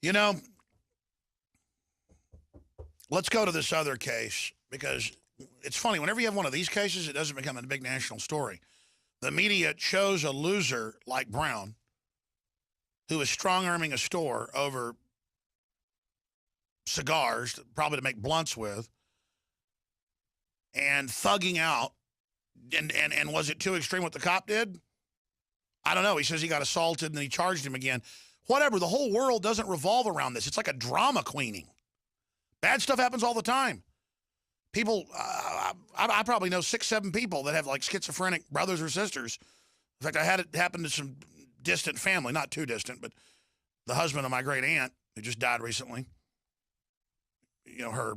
You know, let's go to this other case because it's funny. Whenever you have one of these cases, it doesn't become a big national story. The media chose a loser like Brown, who is strong-arming a store over cigars, probably to make blunts with, and thugging out. And was it too extreme what the cop did? I don't know. He says he got assaulted and then he charged him again. Whatever. The whole world doesn't revolve around this. It's like a drama queening. Bad stuff happens all the time. People, I probably know 6, 7 people that have like schizophrenic brothers or sisters. In fact, I had it happen to some distant family, not too distant, but the husband of my great aunt who just died recently. You know, her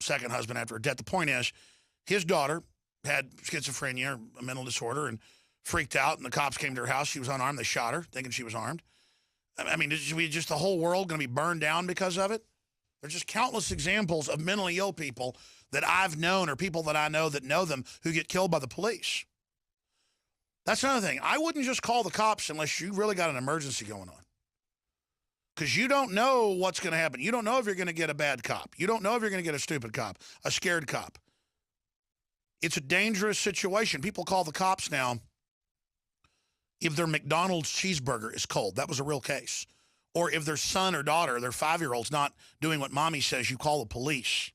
second husband after her death. The point is, his daughter had schizophrenia or a mental disorder and freaked out, and the cops came to her house. She was unarmed. They shot her, thinking she was armed. I mean, is we just the whole world going to be burned down because of it? There's just countless examples of mentally ill people that I've known or people that I know that know them who get killed by the police. That's another thing. I wouldn't just call the cops unless you really got an emergency going on. Because you don't know what's going to happen. You don't know if you're going to get a bad cop. You don't know if you're going to get a stupid cop, a scared cop. It's a dangerous situation. People call the cops now if their McDonald's cheeseburger is cold. That was a real case. Or if their son or daughter, their 5-year-old's not doing what mommy says, you call the police.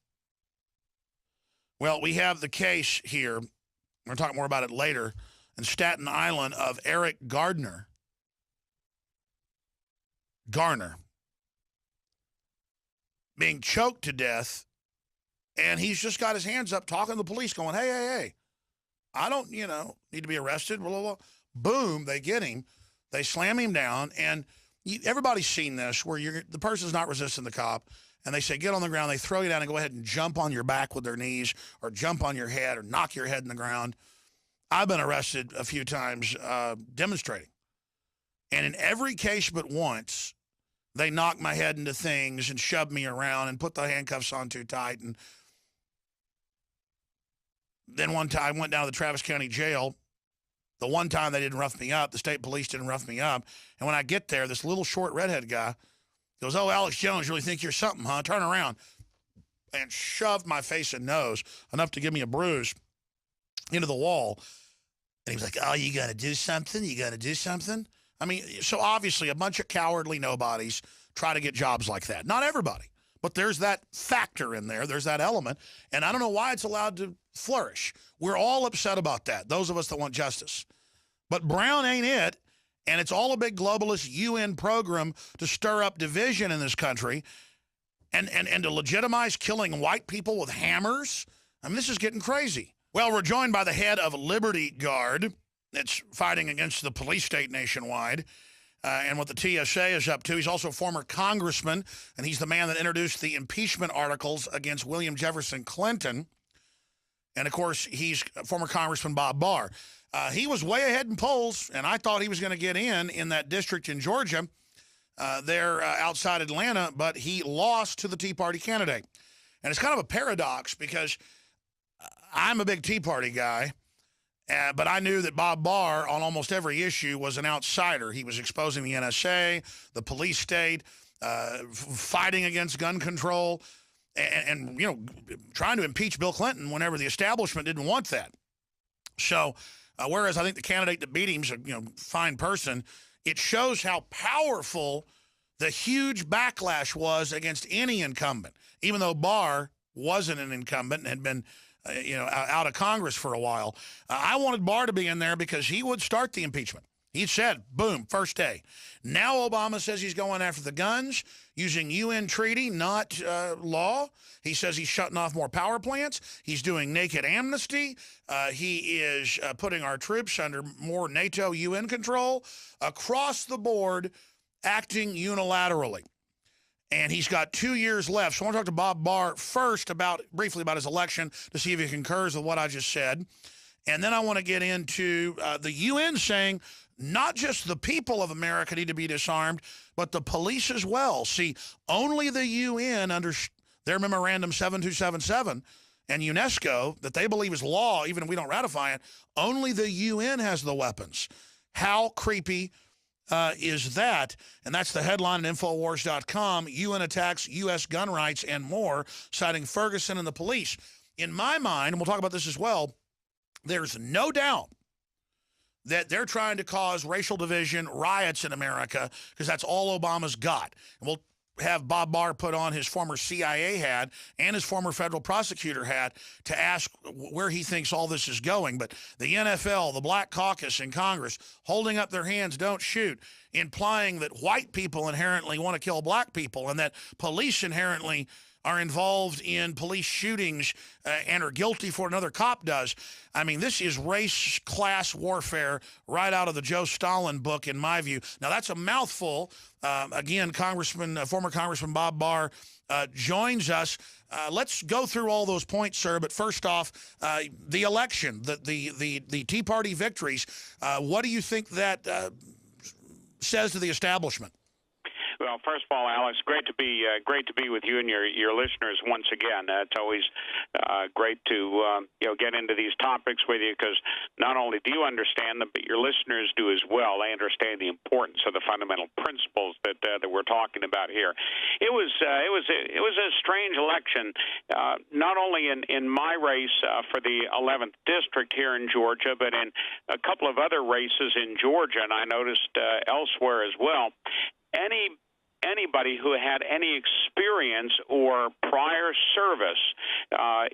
Well, we have the case here. We're going to talk more about it later. In Staten Island of Eric Garner, being choked to death, and he's just got his hands up talking to the police going, hey, I don't, need to be arrested, blah, blah, blah. Boom, they get him. They slam him down, and everybody's seen this where the person's not resisting the cop, and they say, get on the ground. They throw you down and go ahead and jump on your back with their knees or jump on your head or knock your head in the ground. I've been arrested a few times demonstrating. And in every case but once, they knocked my head into things and shoved me around and put the handcuffs on too tight. And then one time I went down to the Travis County Jail. The one time they didn't rough me up, the state police didn't rough me up. And when I get there, this little short redhead guy goes, oh, Alex Jones, you really think you're something, huh? Turn around. And shoved my face and nose, enough to give me a bruise, into the wall. And he was like, oh, you got to do something? You got to do something? I mean, so obviously a bunch of cowardly nobodies try to get jobs like that. Not everybody, but there's that factor in there. There's that element. And I don't know why it's allowed to flourish. We're all upset about that, those of us that want justice. But Brown ain't it, and it's all a big globalist UN program to stir up division in this country and to legitimize killing white people with hammers. I mean, this is getting crazy. Well, we're joined by the head of Liberty Guard that's fighting against the police state nationwide and what the TSA is up to. He's also a former congressman, and he's the man that introduced the impeachment articles against William Jefferson Clinton. And, of course, he's former Congressman Bob Barr. He was way ahead in polls, and I thought he was going to get in that district in Georgia there outside Atlanta, but he lost to the Tea Party candidate. And it's kind of a paradox because I'm a big Tea Party guy, but I knew that Bob Barr on almost every issue was an outsider. He was exposing the NSA, the police state, fighting against gun control, and trying to impeach Bill Clinton whenever the establishment didn't want that. So, whereas I think the candidate that beat him's a fine person, it shows how powerful the huge backlash was against any incumbent, even though Barr wasn't an incumbent and had been out of Congress for a while. I wanted Barr to be in there because he would start the impeachment. He said, boom, first day. Now Obama says he's going after the guns using UN treaty, not law. He says he's shutting off more power plants. He's doing naked amnesty. He is putting our troops under more NATO UN control. Across the board, acting unilaterally. And he's got 2 years left. So I want to talk to Bob Barr first briefly about his election to see if he concurs with what I just said. And then I want to get into the UN saying not just the people of America need to be disarmed, but the police as well. See, only the UN under their memorandum 7277 and UNESCO that they believe is law, even if we don't ratify it, only the UN has the weapons. How creepy is that, and that's the headline at Infowars.com, UN attacks U.S. gun rights and more, citing Ferguson and the police. In my mind, and we'll talk about this as well, there's no doubt that they're trying to cause racial division, riots in America, because that's all Obama's got. And we'll have Bob Barr put on his former CIA hat and his former federal prosecutor hat to ask where he thinks all this is going. But the NFL, the Black Caucus in Congress, holding up their hands, don't shoot, implying that white people inherently want to kill black people and that police inherently are involved in police shootings and are guilty for what another cop does. I mean, this is race class warfare right out of the Joe Stalin book, in my view. Now, that's a mouthful. Again, former Congressman Bob Barr joins us. Let's go through all those points, sir. But first off, the election, the Tea Party victories. What do you think that says to the establishment? Well, first of all, Alex, great to be with you and your listeners once again. It's always great to get into these topics with you, because not only do you understand them, but your listeners do as well. They understand the importance of the fundamental principles that we're talking about here. It was a strange election, not only in my race for the 11th district here in Georgia, but in a couple of other races in Georgia, and I noticed elsewhere as well. Anybody who had any experience or prior service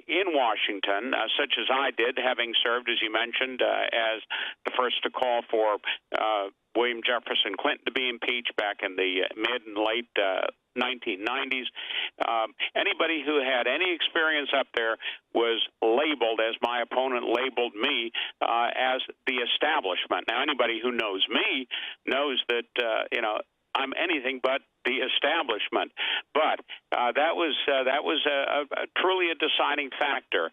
in Washington, such as I did, having served, as you mentioned, as the first to call for William Jefferson Clinton to be impeached back in the mid and late 1990s. Anybody who had any experience up there was labeled, as my opponent labeled me, as the establishment. Now, anybody who knows me knows that, I'm anything but the establishment, but that was truly a deciding factor.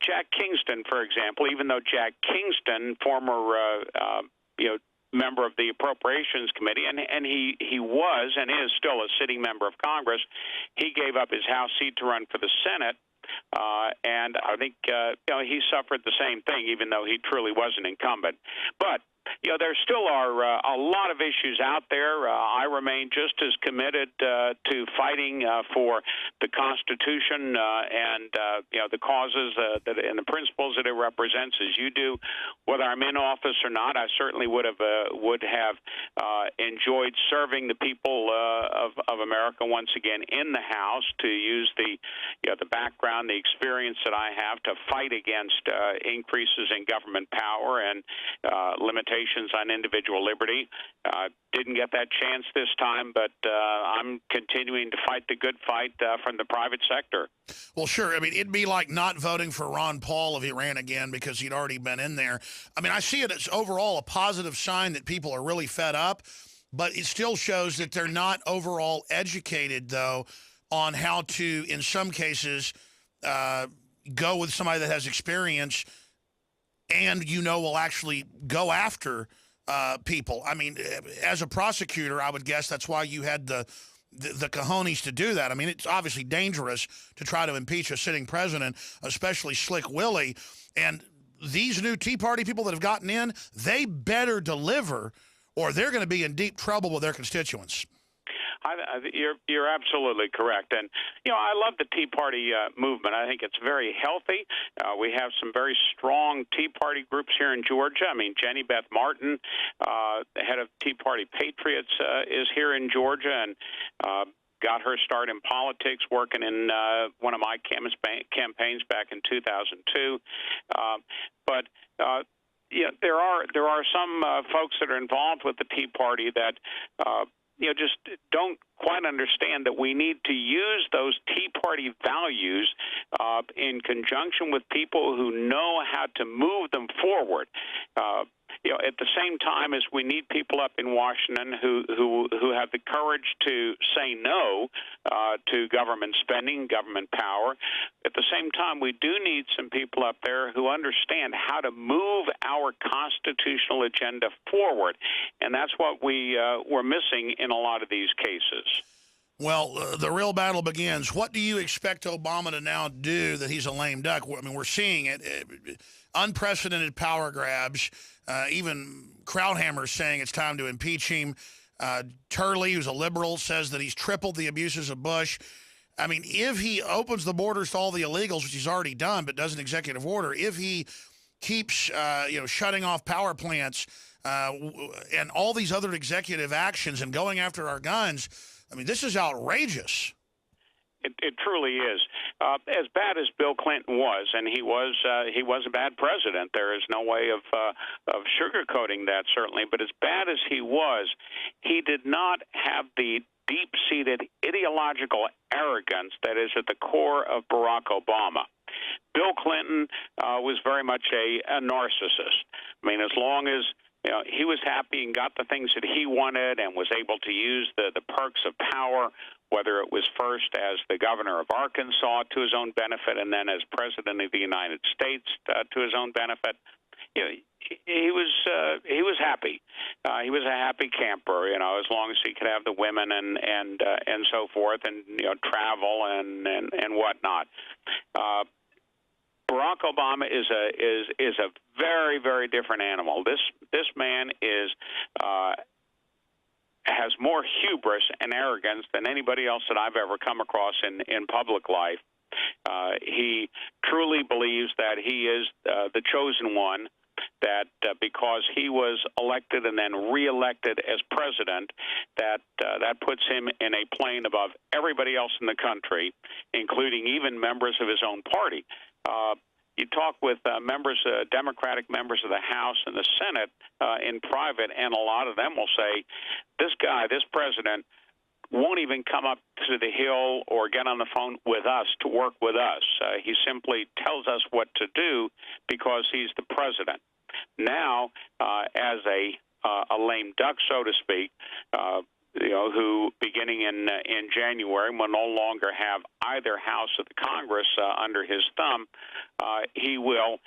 Jack Kingston, for example, even though Jack Kingston, former member of the Appropriations Committee, and he was and is still a sitting member of Congress, he gave up his House seat to run for the Senate. And I think he suffered the same thing, even though he truly wasn't incumbent. But there still are a lot of issues out there. I remain just as committed to fighting for the Constitution and the causes and the principles that it represents as you do. Whether I'm in office or not, I certainly would have enjoyed serving the people of America once again in the House, to use the background, the experience that I have to fight against increases in government power and limitations on individual liberty. Didn't get that chance this time, but I'm continuing to fight the good fight from the private sector. Well, sure. I mean, it'd be like not voting for Ron Paul if he ran again because he'd already been in there. I mean, I see it as overall a positive sign that people are really fed up, but it still shows that they're not overall educated, though, on how to, in some cases, go with somebody that has experience and, will actually go after people. I mean, as a prosecutor, I would guess that's why you had the cojones to do that. I mean, it's obviously dangerous to try to impeach a sitting president, especially Slick Willie. And these new Tea Party people that have gotten in, they better deliver or they're going to be in deep trouble with their constituents. You're absolutely correct. And, I love the Tea Party movement. I think it's very healthy. We have some very strong Tea Party groups here in Georgia. I mean, Jenny Beth Martin, the head of Tea Party Patriots, is here in Georgia and got her start in politics working in one of my campaigns back in 2002. There are some folks that are involved with the Tea Party that just don't quite understand that we need to use those Tea Party values in conjunction with people who know how to move them forward. At the same time as we need people up in Washington who have the courage to say no to government spending, government power. At the same time, we do need some people up there who understand how to move our constitutional agenda forward, and that's what we're missing in a lot of these cases. Well, the real battle begins. What do you expect Obama to now do that he's a lame duck? I mean, we're seeing it. Unprecedented power grabs. Even Krauthammer saying it's time to impeach him. Turley, who's a liberal, says that he's tripled the abuses of Bush. I mean, if he opens the borders to all the illegals, which he's already done, but does an executive order, if he keeps, shutting off power plants and all these other executive actions and going after our guns, I mean, this is outrageous. It truly is. As bad as Bill Clinton was, and he was a bad president. There is no way of sugarcoating that, certainly. But as bad as he was, he did not have the deep-seated ideological arrogance that is at the core of Barack Obama. Bill Clinton was very much a narcissist. I mean, as long as he was happy and got the things that he wanted and was able to use the perks of power, whether it was first as the governor of Arkansas to his own benefit and then as president of the United States to his own benefit. He was happy. He was a happy camper, as long as he could have the women and so forth, and travel and whatnot. Barack Obama is a very, very different animal. This man has more hubris and arrogance than anybody else that I've ever come across in public life. He truly believes that he is the chosen one, that because he was elected and then reelected as president, that puts him in a plane above everybody else in the country, including even members of his own party. You talk with Democratic members of the House and the Senate in private, and a lot of them will say, this president, won't even come up to the Hill or get on the phone with us to work with us. He simply tells us what to do because he's the president. Now, as a lame duck, so to speak, who beginning in January will no longer have either house of the Congress under his thumb, he will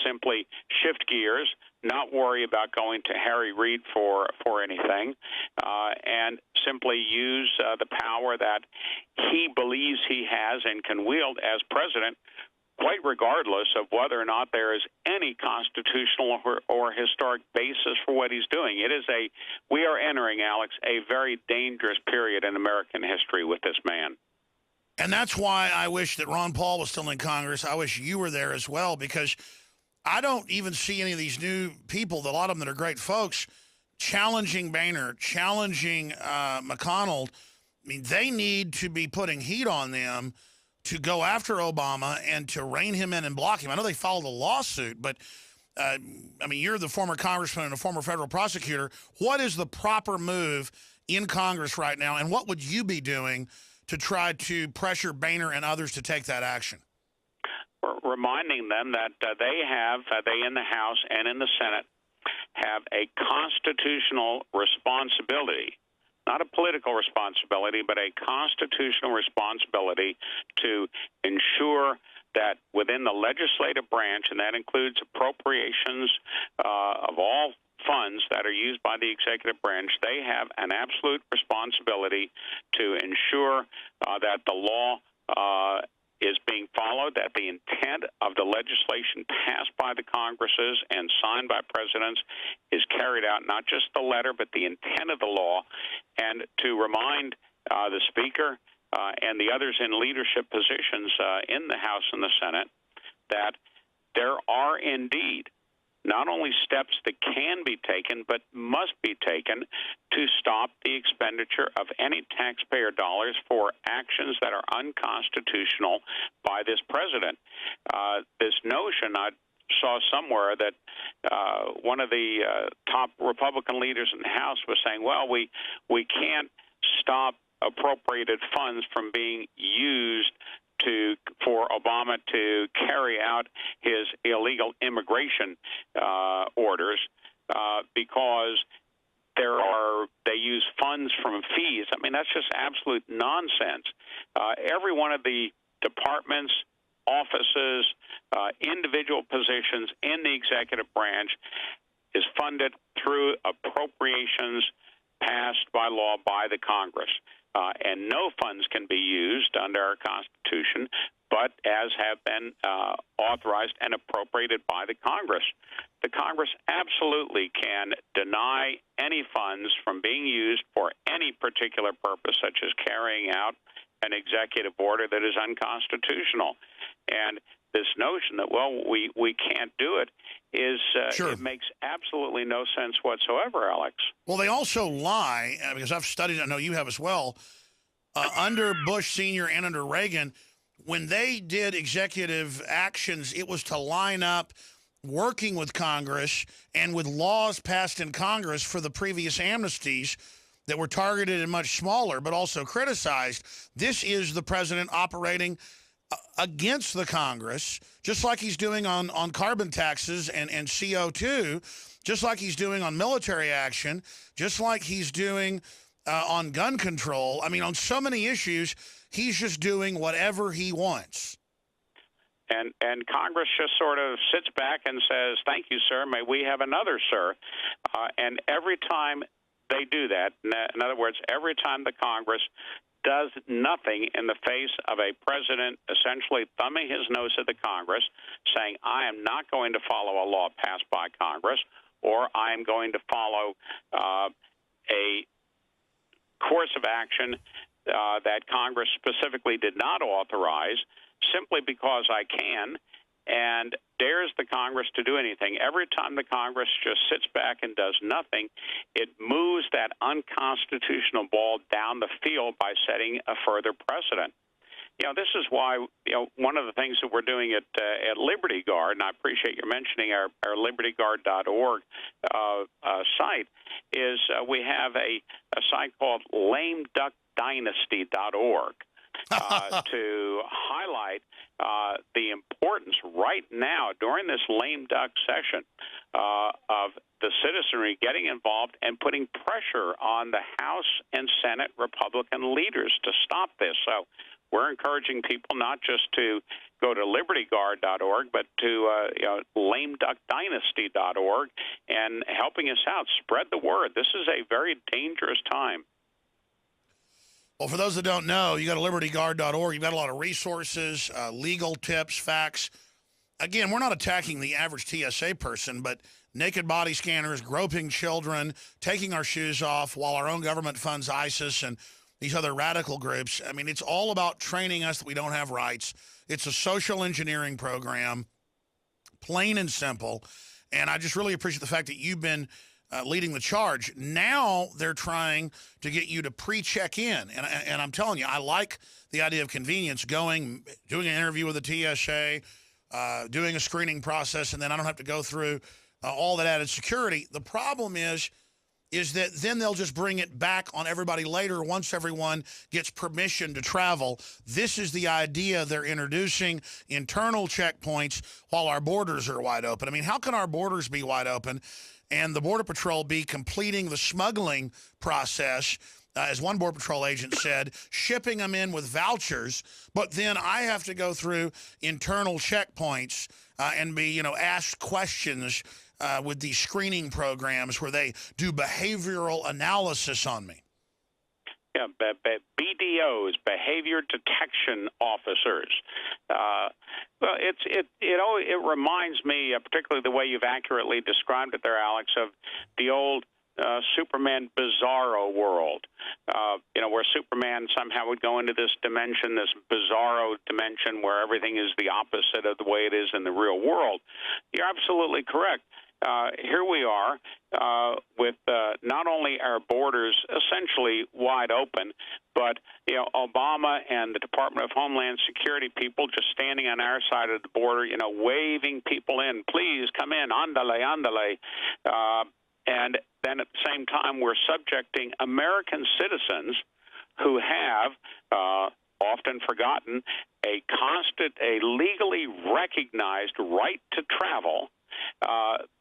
simply shift gears, not worry about going to Harry Reid for anything, and simply use the power that he believes he has and can wield as president, quite regardless of whether or not there is any constitutional or historic basis for what he's doing. We are entering, Alex, a very dangerous period in American history with this man. And that's why I wish that Ron Paul was still in Congress. I wish you were there as well, because I don't even see any of these new people, a lot of them that are great folks, challenging Boehner, challenging McConnell. I mean, they need to be putting heat on them to go after Obama and to rein him in and block him. I know they filed a lawsuit, but, I mean, you're the former congressman and a former federal prosecutor. What is the proper move in Congress right now, and what would you be doing to try to pressure Boehner and others to take that action? Reminding them that they in the House and in the Senate have a constitutional responsibility, not a political responsibility, but a constitutional responsibility to ensure that within the legislative branch, and that includes appropriations of all funds that are used by the executive branch, they have an absolute responsibility to ensure that the law is being followed, that the intent of the legislation passed by the Congresses and signed by presidents is carried out, not just the letter, but the intent of the law, and to remind the Speaker and the others in leadership positions in the House and the Senate that there are indeed not only steps that can be taken, but must be taken to stop the expenditure of any taxpayer dollars for actions that are unconstitutional by this president. This notion, I saw somewhere that one of the top Republican leaders in the House was saying, well, we can't stop appropriated funds from being used for Obama to carry out his illegal immigration orders because they use funds from fees. I mean, that's just absolute nonsense. Every one of the departments, offices, individual positions in the executive branch is funded through appropriations passed by law by the Congress. And no funds can be used under our Constitution, but as have been authorized and appropriated by the Congress. The Congress absolutely can deny any funds from being used for any particular purpose, such as carrying out an executive order that is unconstitutional. And this notion that, well, we can't do it is Sure. It makes absolutely no sense whatsoever, Alex. Well, they also lie, because I've studied it, I know you have as well, under Bush Sr. and under Reagan, when they did executive actions, it was to line up working with Congress and with laws passed in Congress for the previous amnesties that were targeted and much smaller, but also criticized. This is the president operating against the Congress, just like he's doing on carbon taxes and CO2, just like he's doing on military action, just like he's doing on gun control. I mean, on so many issues, he's just doing whatever he wants. And Congress just sort of sits back and says, "Thank you, sir. May we have another, sir?" And every time they do that, in other words, every time the Congress does nothing in the face of a president essentially thumbing his nose at the Congress, saying, "I am not going to follow a law passed by Congress," or "I am going to follow a course of action that Congress specifically did not authorize simply because I can," and dares the Congress to do anything. Every time the Congress just sits back and does nothing, it moves that unconstitutional ball down the field by setting a further precedent. You know, this is why, one of the things that we're doing at Liberty Guard, and I appreciate you mentioning our libertyguard.org site, is we have a site called lameduckdynasty.org to highlight the importance right now during this lame duck session of the citizenry getting involved and putting pressure on the House and Senate Republican leaders to stop this. So we're encouraging people not just to go to libertyguard.org, but to lameduckdynasty.org and helping us out. Spread the word. This is a very dangerous time. Well, for those that don't know, you go to libertyguard.org. You've got a lot of resources, legal tips, facts. Again, we're not attacking the average TSA person, but naked body scanners, groping children, taking our shoes off while our own government funds ISIS and these other radical groups. I mean, it's all about training us that we don't have rights. It's a social engineering program, plain and simple. And I just really appreciate the fact that you've been leading the charge. Now they're trying to get you to pre-check in. And I'm telling you, I like the idea of convenience, doing an interview with the TSA, doing a screening process, and then I don't have to go through all that added security. The problem is that then they'll just bring it back on everybody later once everyone gets permission to travel. This is the idea they're introducing, internal checkpoints while our borders are wide open. I mean, how can our borders be wide open and the Border Patrol be completing the smuggling process, as one Border Patrol agent said, shipping them in with vouchers, but then I have to go through internal checkpoints and be, asked questions with these screening programs where they do behavioral analysis on me. Yeah, BDOs, behavior detection officers. Well, it reminds me, particularly the way you've accurately described it there, Alex, of the old Superman bizarro world, where Superman somehow would go into this dimension, this bizarro dimension where everything is the opposite of the way it is in the real world. You're absolutely correct. Here we are with not only our borders essentially wide open, but Obama and the Department of Homeland Security people just standing on our side of the border, waving people in, please come in, andale, andale. And then at the same time, we're subjecting American citizens who have often forgotten a legally recognized right to travel,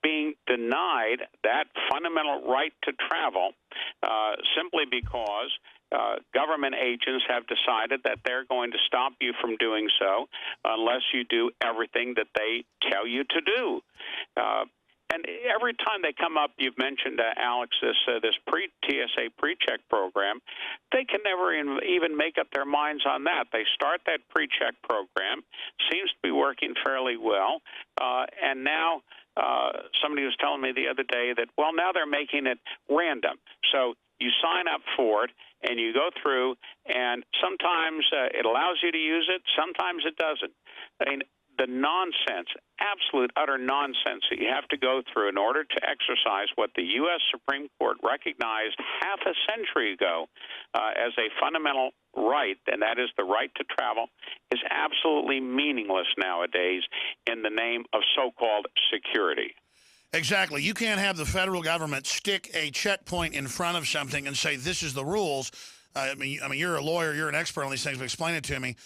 being denied that fundamental right to travel simply because government agents have decided that they're going to stop you from doing so unless you do everything that they tell you to do. And every time they come up, you've mentioned, Alex, this TSA pre-check program. They can never even make up their minds on that. They start that pre-check program, seems to be working fairly well, and now somebody was telling me the other day that, well, now they're making it random. So you sign up for it, and you go through, and sometimes it allows you to use it, sometimes it doesn't. I mean, the nonsense, absolute, utter nonsense that you have to go through in order to exercise what the U.S. Supreme Court recognized half a century ago as a fundamental right, and that is the right to travel, is absolutely meaningless nowadays in the name of so-called security. Exactly. You can't have the federal government stick a checkpoint in front of something and say, this is the rules. I mean, you're a lawyer, you're an expert on these things, but explain it to me.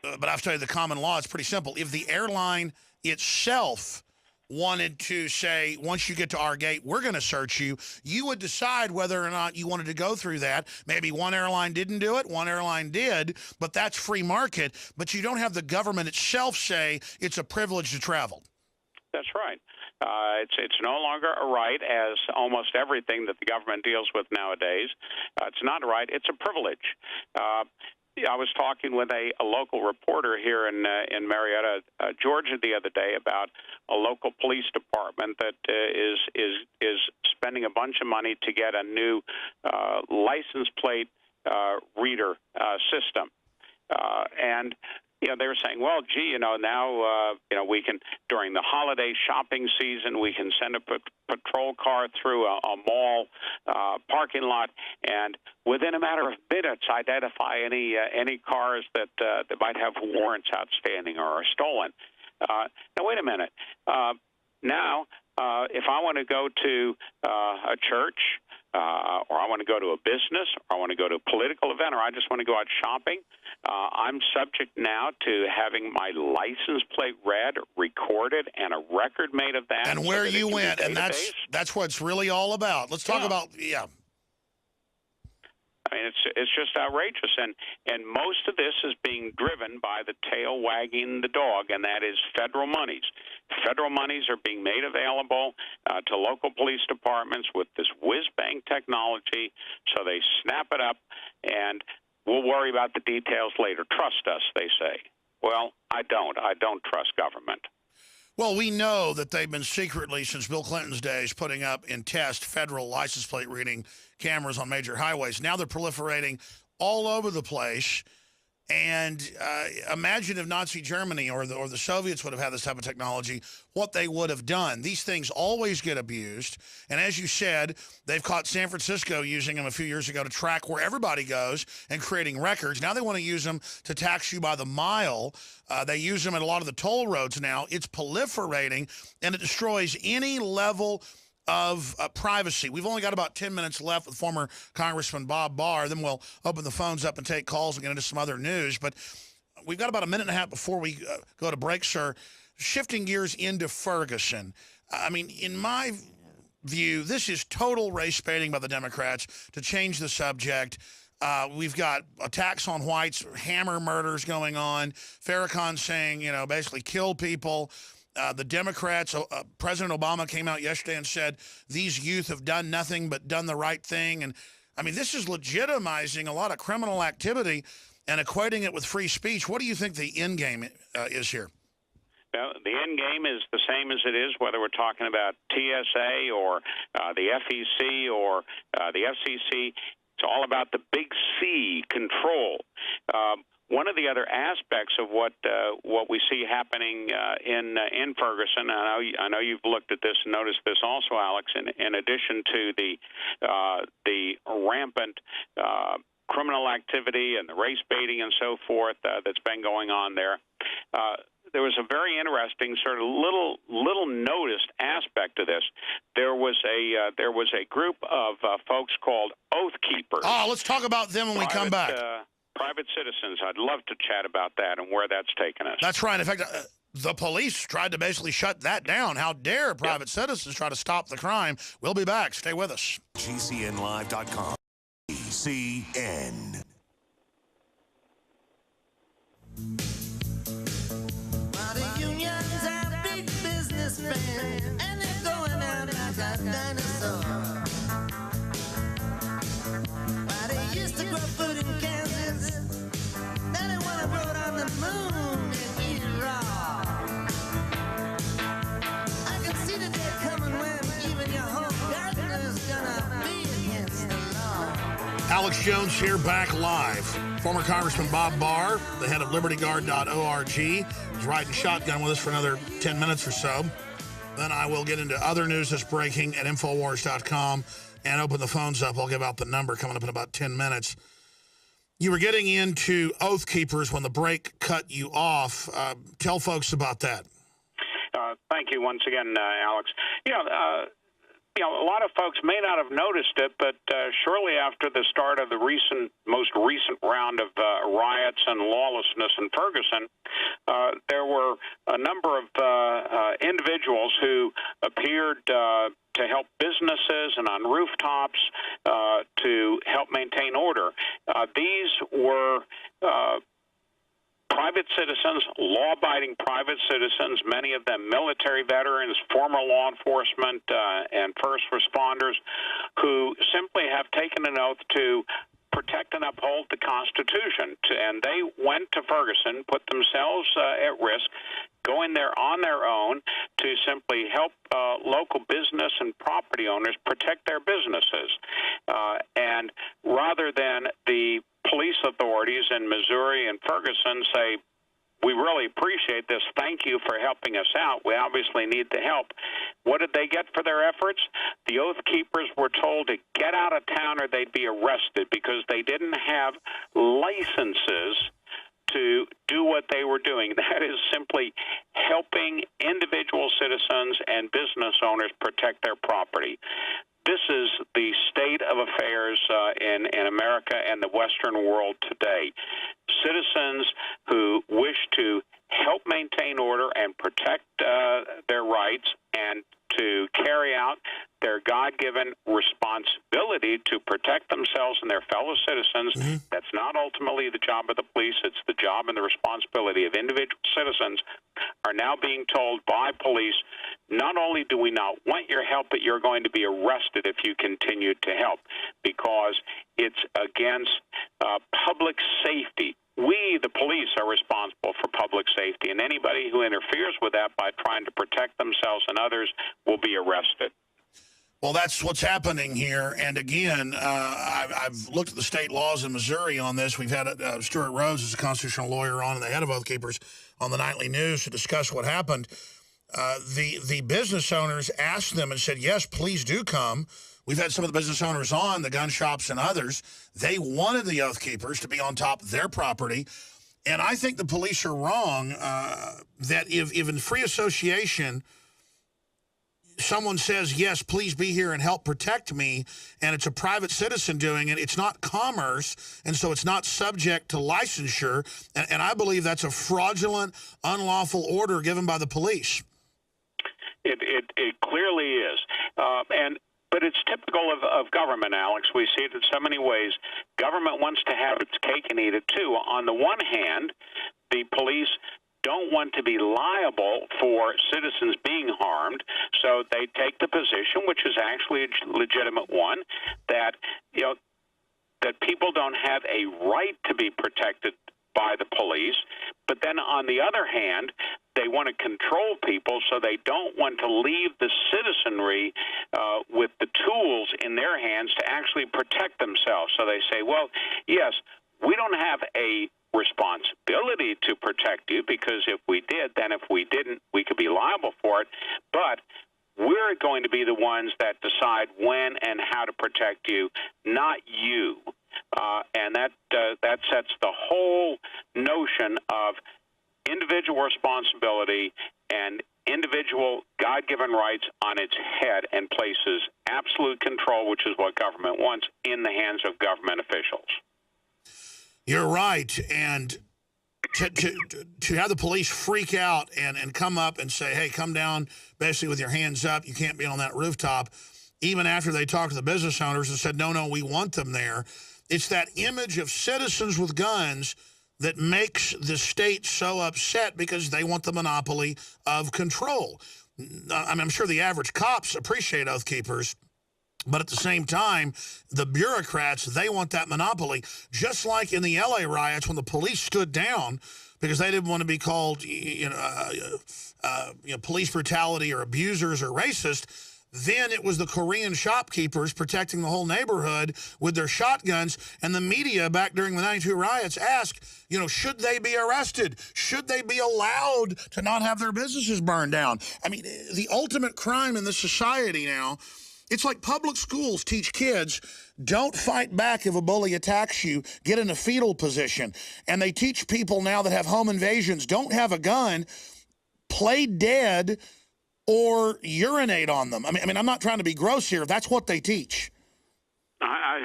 But I've told you the common law, it's pretty simple. If the airline itself wanted to say, once you get to our gate, we're going to search you, you would decide whether or not you wanted to go through that. Maybe one airline didn't do it, one airline did, but that's free market. But you don't have the government itself say it's a privilege to travel. That's right. It's no longer a right, as almost everything that the government deals with nowadays. It's not a right. It's a privilege. I was talking with a local reporter here in Marietta, Georgia, the other day about a local police department that is spending a bunch of money to get a new license plate reader system, and they were saying, well, gee, now, we can, during the holiday shopping season, we can send a patrol car through a mall parking lot and within a matter of minutes identify any cars that might have warrants outstanding or are stolen. Now, wait a minute. Now, if I want to go to a church, or I want to go to a business, or I want to go to a political event, or I just want to go out shopping, I'm subject now to having my license plate read, recorded, and a record made of that. And where you went, and that's what it's really all about. Let's talk about, I mean, it's just outrageous, and most of this is being driven by the tail wagging the dog, and that is federal monies. Federal monies are being made available to local police departments with this whiz-bang technology, so they snap it up, and we'll worry about the details later. Trust us, they say. Well, I don't. I don't trust government. Well, we know that they've been secretly, since Bill Clinton's days, putting up in test federal license plate reading cameras on major highways. Now they're proliferating all over the place. And imagine if Nazi Germany or the Soviets would have had this type of technology, what they would have done. These things always get abused. And as you said, they've caught San Francisco using them a few years ago to track where everybody goes and creating records. Now they want to use them to tax you by the mile. They use them at a lot of the toll roads now. It's proliferating, and it destroys any level of privacy. We've only got about 10 minutes left with former Congressman Bob Barr. Then we'll open the phones up and take calls and get into some other news. But we've got about a minute and a half before we go to break, sir. Shifting gears into Ferguson. I mean, in my view, this is total race baiting by the Democrats to change the subject. We've got attacks on whites, hammer murders going on. Farrakhan saying, basically kill people. The Democrats, President Obama came out yesterday and said these youth have done nothing but done the right thing. And, I mean, this is legitimizing a lot of criminal activity and equating it with free speech. What do you think the end game is here? Well, the end game is the same as it is whether we're talking about TSA or the FEC or the FCC. It's all about the big C, control. One of the other aspects of what we see happening in Ferguson, I know you've looked at this and noticed this also, Alex. In addition to the rampant criminal activity and the race baiting and so forth that's been going on there, there was a very interesting sort of little noticed aspect to this. There was a group of folks called Oath Keepers. Oh, let's talk about them when we come back. Private citizens. I'd love to chat about that and where that's taken us. That's right. In fact, the police tried to basically shut that down. How dare private citizens try to stop the crime? We'll be back. Stay with us. GCNlive.com. GCN. Unions have big businessmen, and Alex Jones here, back live. Former Congressman Bob Barr, the head of LibertyGuard.org, is riding shotgun with us for another 10 minutes or so. Then I will get into other news that's breaking at Infowars.com and open the phones up. I'll give out the number coming up in about 10 minutes. You were getting into Oath Keepers when the break cut you off. Tell folks about that. Thank you once again, Alex. A lot of folks may not have noticed it, but shortly after the start of the most recent round of riots and lawlessness in Ferguson, there were a number of individuals who appeared to help businesses and on rooftops to help maintain order. These were private citizens, law-abiding private citizens, many of them military veterans, former law enforcement, and first responders, who simply have taken an oath to protect and uphold the Constitution. And they went to Ferguson, put themselves at risk, going there on their own to simply help local business and property owners protect their businesses. And rather than the police authorities in Missouri and Ferguson say, we really appreciate this. Thank you for helping us out. We obviously need the help. What did they get for their efforts? The Oath Keepers were told to get out of town or they'd be arrested because they didn't have licenses to do what they were doing. That is simply helping individual citizens and business owners protect their property. This is the state of affairs in America and the Western world today. Citizens who wish to help maintain order and protect their rights and to carry out their God-given responsibility to protect themselves and their fellow citizens. That's not ultimately the job of the police. It's the job and the responsibility of individual citizens are now being told by police, not only do we not want your help, but you're going to be arrested if you continue to help because it's against public safety. We, the police, are responsible for public safety, and anybody who interferes with that by trying to protect themselves and others will be arrested. Well, that's what's happening here. And again, I've looked at the state laws in Missouri on this. We've had Stuart Rose, as a constitutional lawyer, on, and the head of Oath Keepers, on the nightly news to discuss what happened. The business owners asked them and said, yes, please do come. We've had some of the business owners on, the gun shops and others. They wanted the Oath Keepers to be on top of their property. And I think the police are wrong that if in free association someone says, yes, please be here and help protect me, and it's a private citizen doing it, it's not commerce, and so it's not subject to licensure. And I believe that's a fraudulent, unlawful order given by the police. It clearly is. But it's typical of government, Alex. We see it in so many ways. Government wants to have its cake and eat it, too. On the one hand, the police don't want to be liable for citizens being harmed, so they take the position, which is actually a legitimate one, that that people don't have a right to be protected by the police. But then on the other hand, they want to control people, so they don't want to leave the citizenry with the tools in their hands to actually protect themselves. So they say, well, yes, we don't have a responsibility to protect you, because if we did, then if we didn't, we could be liable for it. But we're going to be the ones that decide when and how to protect you, not you. And that sets the whole notion of individual responsibility and individual God-given rights on its head and places absolute control, which is what government wants, in the hands of government officials. You're right. And to have the police freak out and come up and say, hey, come down basically with your hands up, you can't be on that rooftop, even after they talked to the business owners and said, no, we want them there. It's that image of citizens with guns that makes the state so upset because they want the monopoly of control. I mean, I'm sure the average cops appreciate Oath Keepers, but at the same time, the bureaucrats, they want that monopoly. Just like in the L.A. riots when the police stood down because they didn't want to be called police brutality or abusers or racist, Then it was the Korean shopkeepers protecting the whole neighborhood with their shotguns. And the media back during the 92 riots asked, should they be arrested? Should they be allowed to not have their businesses burned down? I mean, the ultimate crime in this society now, it's like public schools teach kids, don't fight back if a bully attacks you, get in a fetal position. And they teach people now that have home invasions, don't have a gun, play dead, or urinate on them. I mean, I'm not trying to be gross here. That's what they teach. I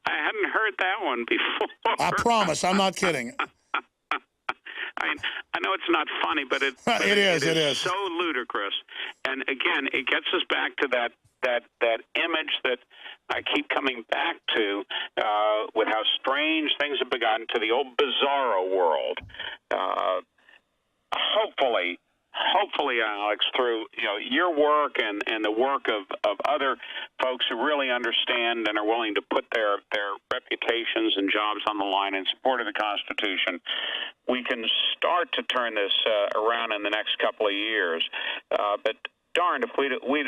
hadn't heard that one before. I promise. I'm not kidding. I know it's not funny, but it is so ludicrous. And again, it gets us back to that image that I keep coming back to with how strange things have begun to the old bizarro world. Hopefully, Alex, through your work and the work of other folks who really understand and are willing to put their reputations and jobs on the line in support of the Constitution, we can start to turn this around in the next couple of years. But darned if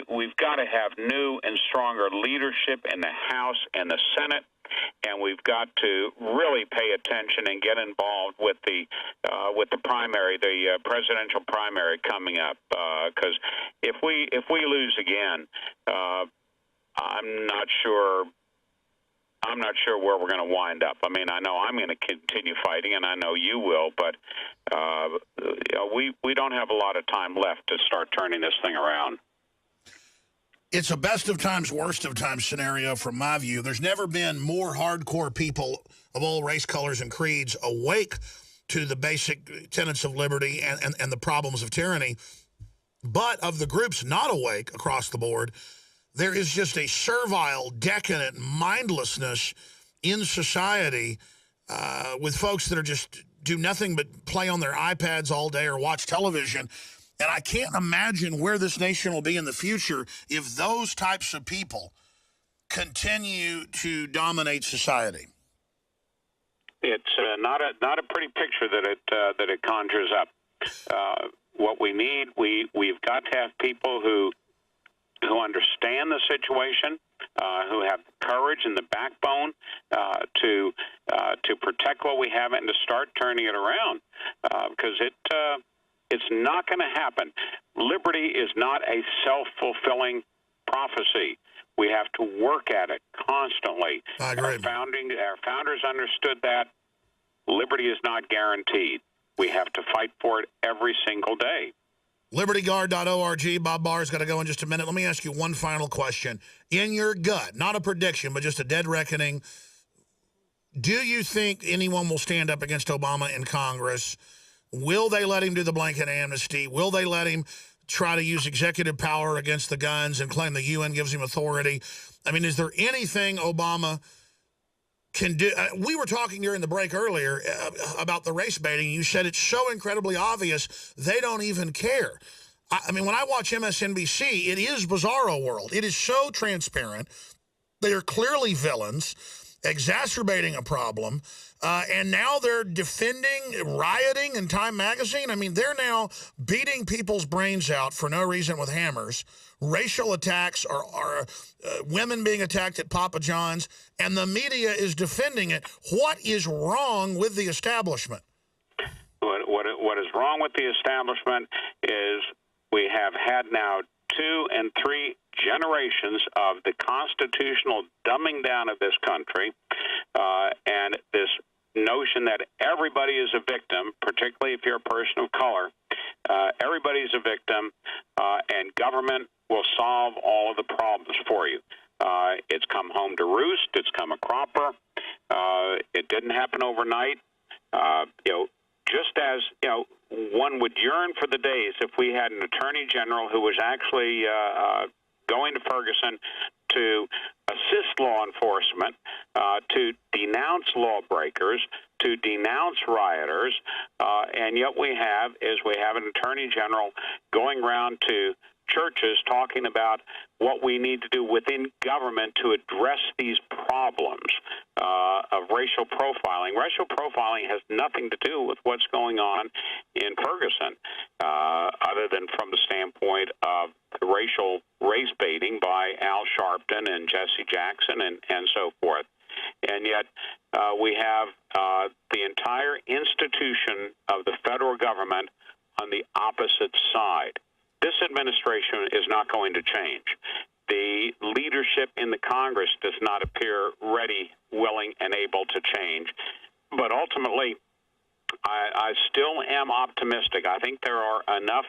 we've got to have new and stronger leadership in the House and the Senate. And we've got to really pay attention and get involved with the primary, the presidential primary coming up. Because if we lose again, I'm not sure where we're going to wind up. I mean, I know I'm going to continue fighting, and I know you will. But we don't have a lot of time left to start turning this thing around. It's a best of times, worst of times scenario from my view. There's never been more hardcore people of all race, colors, and creeds awake to the basic tenets of liberty and the problems of tyranny. But of the groups not awake across the board, there is just a servile, decadent mindlessness in society with folks that are just do nothing but play on their iPads all day or watch television. And I can't imagine where this nation will be in the future if those types of people continue to dominate society. It's not a pretty picture that it conjures up. What we need, we've got to have people who understand the situation, who have the courage and the backbone to protect what we have and to start turning it around, because it's not going to happen. Liberty is not a self-fulfilling prophecy. We have to work at it constantly. I agree. Our founders understood that. Liberty is not guaranteed. We have to fight for it every single day. LibertyGuard.org. Bob Barr's got to go in just a minute. Let me ask you one final question. In your gut, not a prediction, but just a dead reckoning, do you think anyone will stand up against Obama in Congress? Will they let him do the blanket amnesty? Will they let him try to use executive power against the guns and claim the UN gives him authority? I mean, is there anything Obama can do? We were talking during the break earlier about the race baiting. You said it's so incredibly obvious they don't even care. I mean, when I watch MSNBC, it is bizarro world. It is so transparent. They are clearly villains, exacerbating a problem. And now they're defending rioting in Time Magazine. I mean, they're now beating people's brains out for no reason with hammers. Racial attacks are women being attacked at Papa John's, and the media is defending it. What is wrong with the establishment? What is wrong with the establishment is we have had now 2 and 3 generations of the constitutional dumbing down of this country, and this notion that everybody is a victim, particularly if you're a person of color. Everybody's a victim, and government will solve all of the problems for you. It's come home to roost. It's come a cropper. It didn't happen overnight. Just as one would yearn for the days if we had an attorney general who was actually going to Ferguson to assist law enforcement, to denounce lawbreakers, to denounce rioters, and yet we have an attorney general going around to churches talking about what we need to do within government to address these problems of racial profiling. Racial profiling has nothing to do with what's going on in Ferguson, other than from the standpoint of racial race baiting by Al Sharpton and Jesse Jackson and so forth. And yet we have the entire institution of the federal government on the opposite side. This administration is not going to change. The leadership in the Congress does not appear ready, willing, and able to change. But ultimately, I still am optimistic. I think there are enough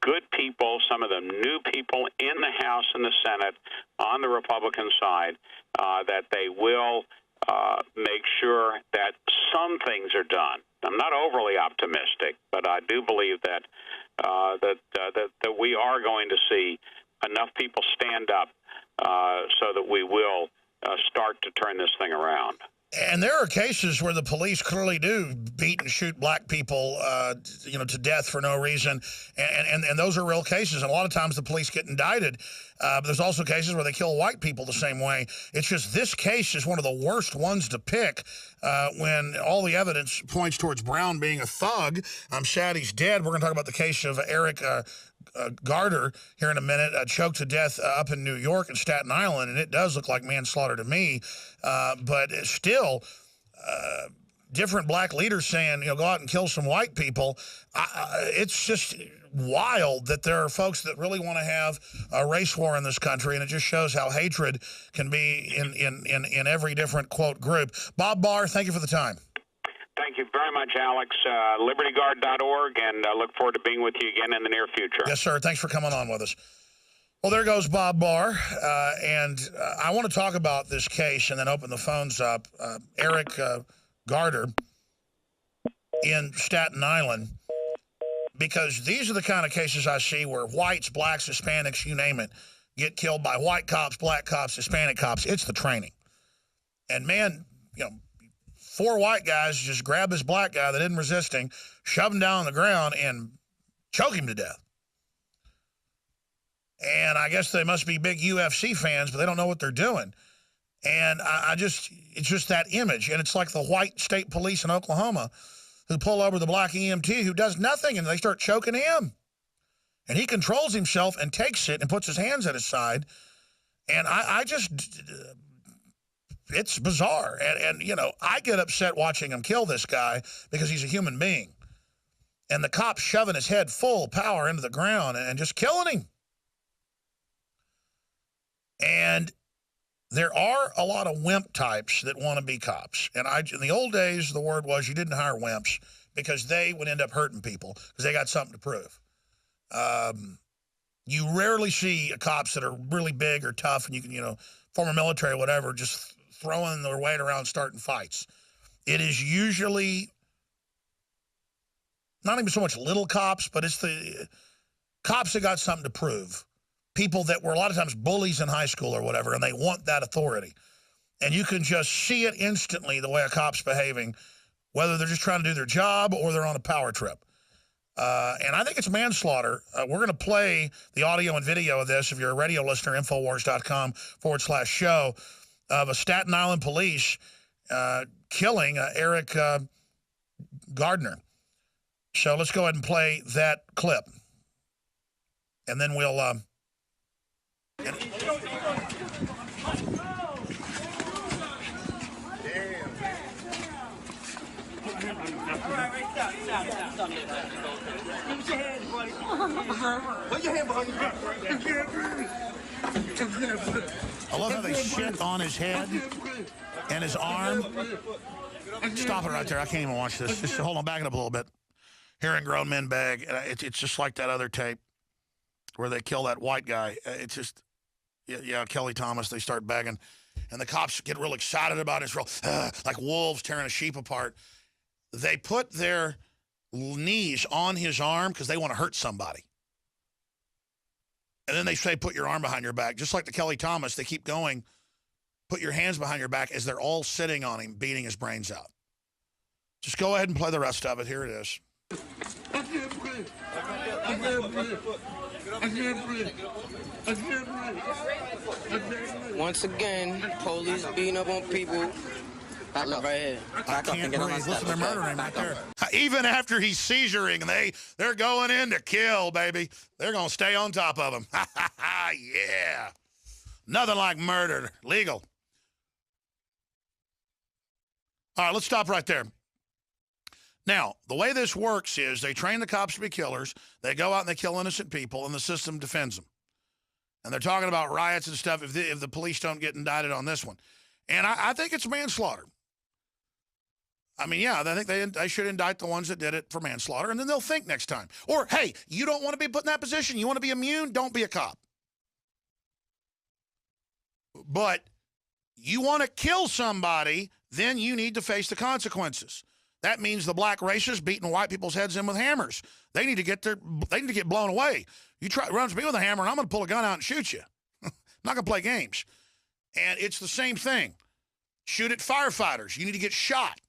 good people, some of them new people in the House and the Senate on the Republican side, that they will make sure that some things are done. I'm not overly optimistic, but I do believe that that we are going to see enough people stand up so that we will start to turn this thing around. And there are cases where the police clearly do beat and shoot black people, to death for no reason, and those are real cases. And a lot of times the police get indicted. But there's also cases where they kill white people the same way. It's just this case is one of the worst ones to pick when all the evidence points towards Brown being a thug. I'm sad he's dead. We're going to talk about the case of Eric Garner here in a minute, choked to death up in New York and Staten Island, and it does look like manslaughter to me. But it's still different black leaders saying, go out and kill some white people. It's just wild that there are folks that really want to have a race war in this country, and it just shows how hatred can be in every different, quote, group. Bob Barr, thank you for the time. Thank you very much, Alex. LibertyGuard.org, and I look forward to being with you again in the near future. Yes, sir. Thanks for coming on with us. Well, there goes Bob Barr, and I want to talk about this case and then open the phones up. Eric Garner in Staten Island, because these are the kind of cases I see where whites, blacks, Hispanics, you name it, get killed by white cops, black cops, Hispanic cops. It's the training. And, man, 4 white guys just grab this black guy that isn't resisting, shove him down on the ground, and choke him to death. And I guess they must be big UFC fans, but they don't know what they're doing. And it's just that image. And it's like the white state police in Oklahoma who pull over the black EMT who does nothing, and they start choking him. And he controls himself and takes it and puts his hands at his side. And it's bizarre. And I get upset watching him kill this guy because he's a human being. And the cop's shoving his head full power into the ground and just killing him. And there are a lot of wimp types that want to be cops. And in the old days, the word was you didn't hire wimps because they would end up hurting people because they got something to prove. You rarely see cops that are really big or tough and you can, former military or whatever, just throwing their weight around starting fights. It is usually not even so much little cops, but it's the cops that got something to prove. People that were a lot of times bullies in high school or whatever, and they want that authority. And you can just see it instantly the way a cop's behaving, whether they're just trying to do their job or they're on a power trip. And I think it's manslaughter. We're going to play the audio and video of this if you're a radio listener, Infowars.com/show, of a Staten Island police killing Eric Garner. So let's go ahead and play that clip. And then we'll... I love how they shit on his head and his arm. Stop it right there. I can't even watch this. Just hold on, back it up a little bit. Hearing grown men beg. It's just like that other tape where they kill that white guy. It's just, yeah, Kelly Thomas, they start begging. And the cops get real excited about it. It's real, like wolves tearing a sheep apart. They put their knees on his arm because they want to hurt somebody. And then they say, put your arm behind your back. Just like the Kelly Thomas, they keep going, put your hands behind your back as they're all sitting on him, beating his brains out. Just go ahead and play the rest of it. Here it is. I can't breathe. I can't breathe. I can't breathe. I can't breathe. I can't breathe. Once again, police beating up on people. I live right here. I can't breathe. Listen, they're murdering him right there. Even after he's seizuring, they're going in to kill, baby. They're going to stay on top of him. Yeah. Nothing like murder. Legal. All right, let's stop right there. Now, the way this works is they train the cops to be killers. They go out and they kill innocent people, and the system defends them. And they're talking about riots and stuff if the police don't get indicted on this one. And I think it's manslaughter. I mean, yeah, I think they should indict the ones that did it for manslaughter, and then they'll think next time. Or, hey, you don't want to be put in that position? You want to be immune? Don't be a cop. But you want to kill somebody, then you need to face the consequences. That means the black racists beating white people's heads in with hammers. They need to get blown away. You try to run to me with a hammer, and I'm going to pull a gun out and shoot you. I'm not going to play games. And it's the same thing. Shoot at firefighters. You need to get shot.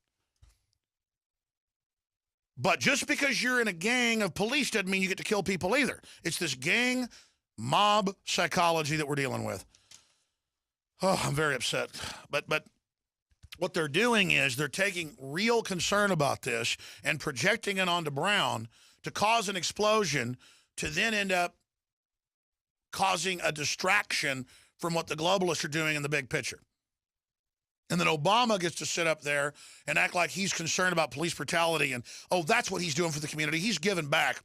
But just because you're in a gang of police doesn't mean you get to kill people either. It's this gang mob psychology that we're dealing with. Oh, I'm very upset. But what they're doing is they're taking real concern about this and projecting it onto Brown to cause an explosion to then end up causing a distraction from what the globalists are doing in the big picture. And then Obama gets to sit up there and act like he's concerned about police brutality and, oh, that's what he's doing for the community. He's giving back.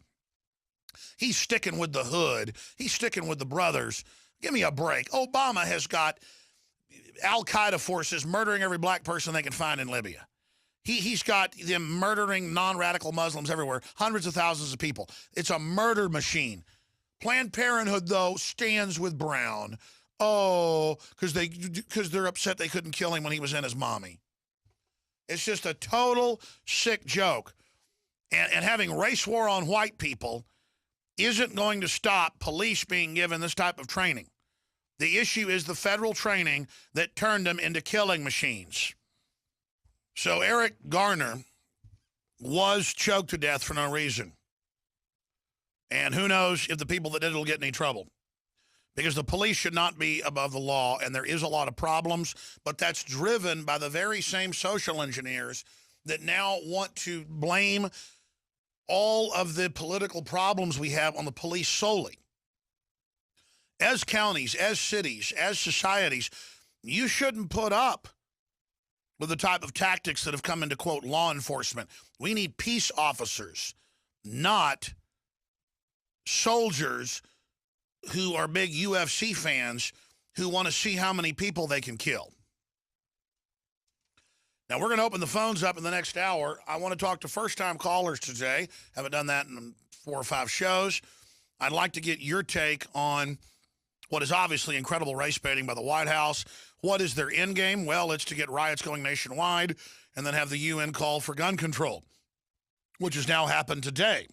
He's sticking with the hood. He's sticking with the brothers. Give me a break. Obama has got Al-Qaeda forces murdering every black person they can find in Libya. He's got them murdering non-radical Muslims everywhere, hundreds of thousands of people. It's a murder machine. Planned Parenthood, though, stands with Brown. Oh, because they're upset they couldn't kill him when he was in his mommy. It's just a total sick joke. And having race war on white people isn't going to stop police being given this type of training. The issue is the federal training that turned them into killing machines. So Eric Garner was choked to death for no reason. And who knows if the people that did it will get in any trouble. Because the police should not be above the law, and there is a lot of problems, but that's driven by the very same social engineers that now want to blame all of the political problems we have on the police solely. As counties, as cities, as societies, you shouldn't put up with the type of tactics that have come into, quote, law enforcement. We need peace officers, not soldiers who are big UFC fans who want to see how many people they can kill. Now, we're going to open the phones up in the next hour. I want to talk to first-time callers today. Haven't done that in 4 or 5 shows. I'd like to get your take on what is obviously incredible race baiting by the White House. What is their end game? Well, it's to get riots going nationwide and then have the UN call for gun control, which has now happened today.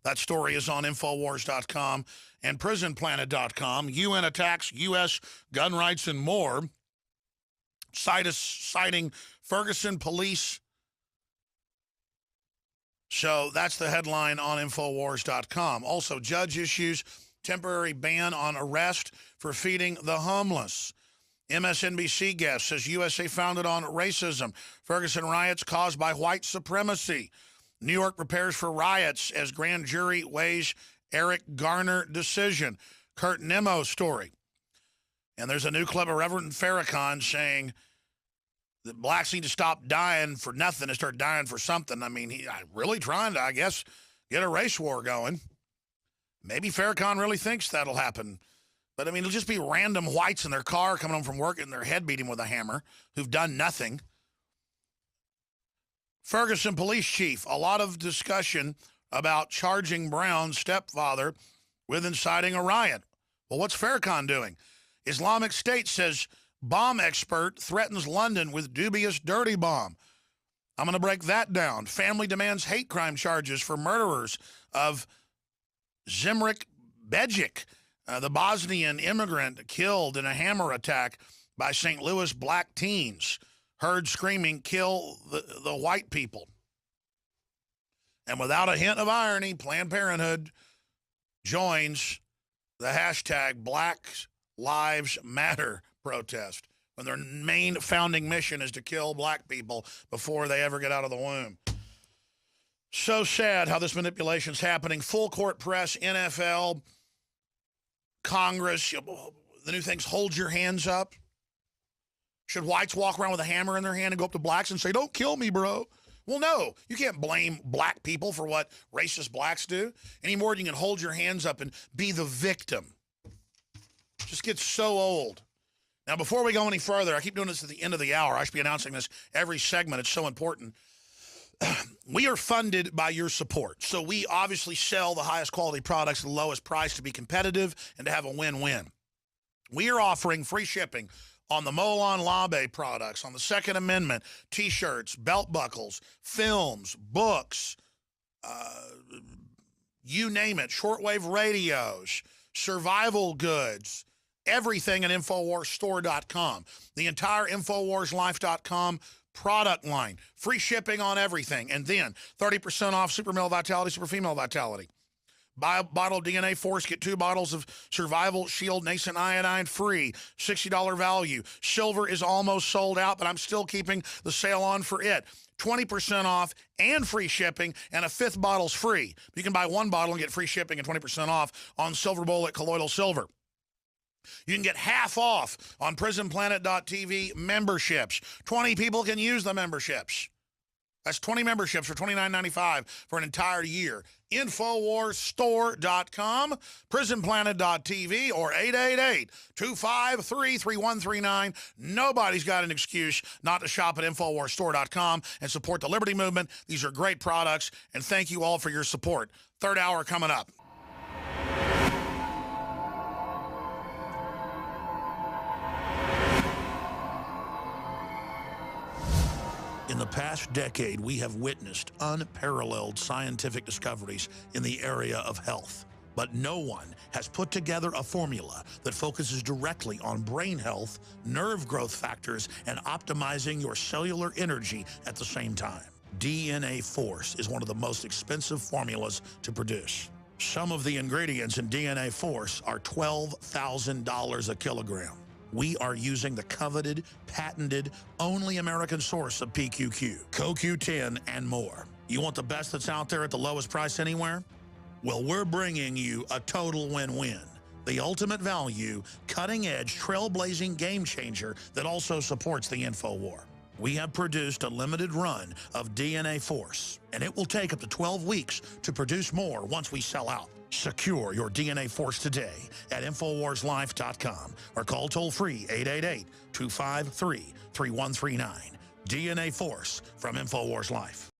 That story is on Infowars.com and PrisonPlanet.com. UN attacks U.S. gun rights and more. Citing Ferguson police. So that's the headline on Infowars.com. Also, judge issues temporary ban on arrest for feeding the homeless. MSNBC guest says USA founded on racism. Ferguson riots caused by white supremacy. New York prepares for riots as grand jury weighs Eric Garner decision. Kurt Nimmo story. And there's a new clip of Reverend Farrakhan saying that blacks need to stop dying for nothing and start dying for something. I mean, he's really trying to, I guess, get a race war going. Maybe Farrakhan really thinks that'll happen. But, I mean, it'll just be random whites in their car coming home from work and their head beating with a hammer who've done nothing. Ferguson police chief, a lot of discussion about charging Brown's stepfather with inciting a riot. Well, what's Farrakhan doing? Islamic State says bomb expert threatens London with dubious dirty bomb. I'm going to break that down. Family demands hate crime charges for murderers of Zimrik Bejic, the Bosnian immigrant killed in a hammer attack by St. Louis black teens. heard screaming, "Kill the white people." And without a hint of irony, Planned Parenthood joins the hashtag Black Lives Matter protest when their main founding mission is to kill black people before they ever get out of the womb. So sad how this manipulation is happening. Full court press, NFL, Congress, the new things, hold your hands up. Should whites walk around with a hammer in their hand and go up to blacks and say, "Don't kill me, bro"? Well, no, you can't blame black people for what racist blacks do any more than you can hold your hands up and be the victim. Just gets so old. Now, before we go any further, I keep doing this at the end of the hour. I should be announcing this every segment. It's so important. We are funded by your support. So we obviously sell the highest quality products at the lowest price to be competitive and to have a win-win. We are offering free shipping on the Molon Labe products, on the Second Amendment, T-shirts, belt buckles, films, books, you name it, shortwave radios, survival goods, everything at InfoWarsStore.com. The entire InfoWarsLife.com product line. Free shipping on everything. And then 30% off Super Male Vitality, Super Female Vitality. Buy a bottle of DNA Force, get 2 bottles of Survival Shield Nascent Iodine free. $60 value. Silver is almost sold out, but I'm still keeping the sale on for it. 20% off and free shipping, and a 5th bottle's free. You can buy 1 bottle and get free shipping and 20% off on Silver Bullet Colloidal Silver. You can get half off on PrisonPlanet.tv memberships. 20 people can use the memberships. That's 20 memberships for $29.95 for an entire year. InfoWarsStore.com, PrisonPlanet.tv, or 888-253-3139. Nobody's got an excuse not to shop at InfoWarsStore.com and support the Liberty Movement. These are great products, and thank you all for your support. Third hour coming up. In the past decade, we have witnessed unparalleled scientific discoveries in the area of health. But no one has put together a formula that focuses directly on brain health, nerve growth factors, and optimizing your cellular energy at the same time. DNA Force is one of the most expensive formulas to produce. Some of the ingredients in DNA Force are $12,000 a kilogram. We are using the coveted, patented, only American source of PQQ, CoQ10, and more. You want the best that's out there at the lowest price anywhere? Well, we're bringing you a total win-win. The ultimate value, cutting-edge, trailblazing game changer that also supports the InfoWar. We have produced a limited run of DNA Force, and it will take up to 12 weeks to produce more once we sell out. Secure your DNA Force today at InfoWarsLife.com or call toll-free 888-253-3139. DNA Force from InfoWars Life.